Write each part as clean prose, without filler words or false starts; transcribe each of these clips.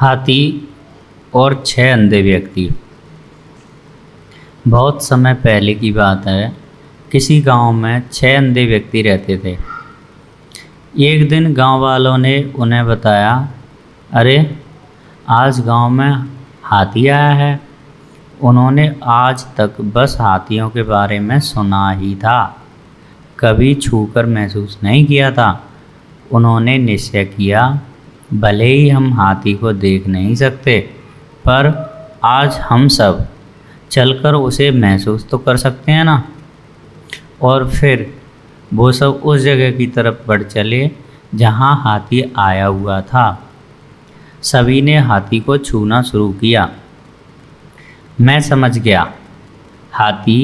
हाथी और 6 अंधे व्यक्ति। बहुत समय पहले की बात है। किसी गांव में 6 अंधे व्यक्ति रहते थे। एक दिन गांव वालों ने उन्हें बताया, अरे आज गांव में हाथी आया है। उन्होंने आज तक बस हाथियों के बारे में सुना ही था, कभी छूकर महसूस नहीं किया था। उन्होंने निश्चय किया, भले ही हम हाथी को देख नहीं सकते, पर आज हम सब चलकर उसे महसूस तो कर सकते हैं ना। और फिर वो सब उस जगह की तरफ बढ़ चले जहाँ हाथी आया हुआ था। सभी ने हाथी को छूना शुरू किया। मैं समझ गया, हाथी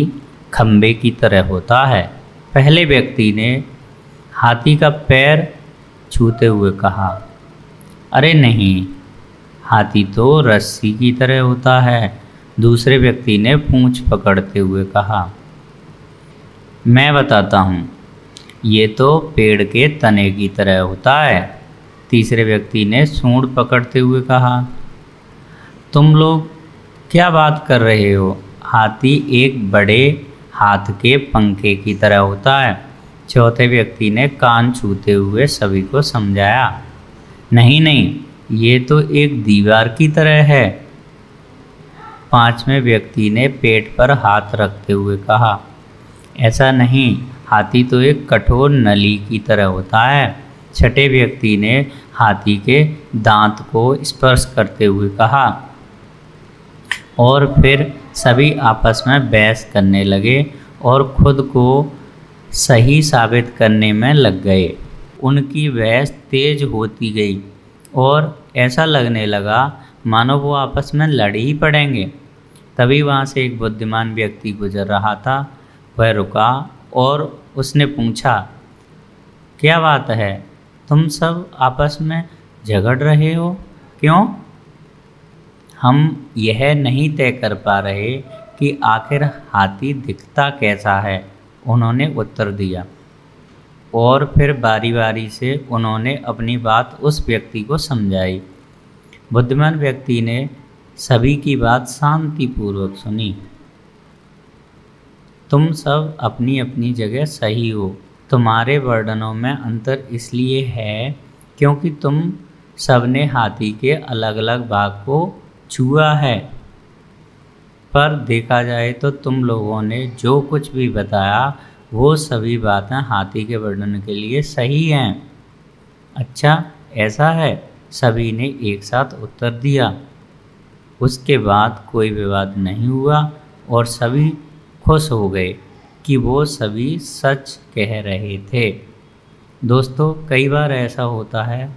खंबे की तरह होता है। पहले व्यक्ति ने हाथी का पैर छूते हुए कहा, अरे नहीं, हाथी तो रस्सी की तरह होता है। दूसरे व्यक्ति ने पूंछ पकड़ते हुए कहा, मैं बताता हूँ, ये तो पेड़ के तने की तरह होता है। तीसरे व्यक्ति ने सूंड पकड़ते हुए कहा, तुम लोग क्या बात कर रहे हो? हाथी एक बड़े हाथ के पंखे की तरह होता है। चौथे व्यक्ति ने कान छूते हुए सभी को समझाया, नहीं नहीं, ये तो एक दीवार की तरह है। पांचवें व्यक्ति ने पेट पर हाथ रखते हुए कहा, ऐसा नहीं, हाथी तो एक कठोर नली की तरह होता है। छठे व्यक्ति ने हाथी के दांत को स्पर्श करते हुए कहा। और फिर सभी आपस में बहस करने लगे और खुद को सही साबित करने में लग गए। उनकी बहस तेज होती गई और ऐसा लगने लगा मानो वो आपस में लड़ ही पड़ेंगे। तभी वहाँ से एक बुद्धिमान व्यक्ति गुजर रहा था। वह रुका और उसने पूछा, क्या बात है, तुम सब आपस में झगड़ रहे हो, क्यों? हम यह नहीं तय कर पा रहे कि आखिर हाथी दिखता कैसा है, उन्होंने उत्तर दिया। और फिर बारी बारी से उन्होंने अपनी बात उस व्यक्ति को समझाई। बुद्धिमान व्यक्ति ने सभी की बात शांतिपूर्वक सुनी। तुम सब अपनी अपनी जगह सही हो। तुम्हारे वर्णनों में अंतर इसलिए है क्योंकि तुम सबने हाथी के अलग अलग भाग को छुआ है। पर देखा जाए तो तुम लोगों ने जो कुछ भी बताया वो सभी बातें हाथी के वर्णन के लिए सही हैं। अच्छा, ऐसा है, सभी ने एक साथ उत्तर दिया। उसके बाद कोई विवाद नहीं हुआ और सभी खुश हो गए कि वो सभी सच कह रहे थे। दोस्तों, कई बार ऐसा होता है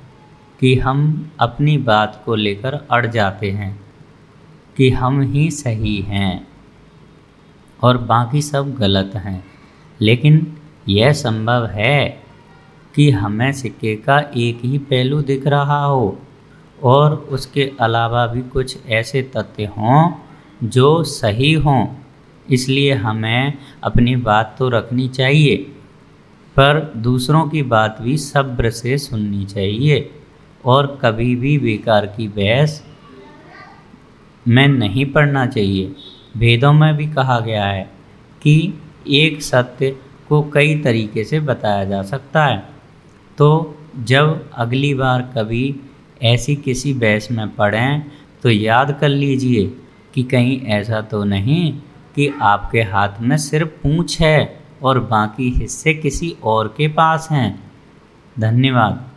कि हम अपनी बात को लेकर अड़ जाते हैं कि हम ही सही हैं और बाकी सब गलत हैं। लेकिन यह संभव है कि हमें सिक्के का एक ही पहलू दिख रहा हो और उसके अलावा भी कुछ ऐसे तथ्य हों जो सही हों। इसलिए हमें अपनी बात तो रखनी चाहिए, पर दूसरों की बात भी सब्र से सुननी चाहिए और कभी भी बेकार की बहस में नहीं पड़ना चाहिए। वेदों में भी कहा गया है कि एक सत्य को कई तरीके से बताया जा सकता है। तो जब अगली बार कभी ऐसी किसी बहस में पड़ें तो याद कर लीजिए कि कहीं ऐसा तो नहीं कि आपके हाथ में सिर्फ पूंछ है और बाकी हिस्से किसी और के पास हैं। धन्यवाद।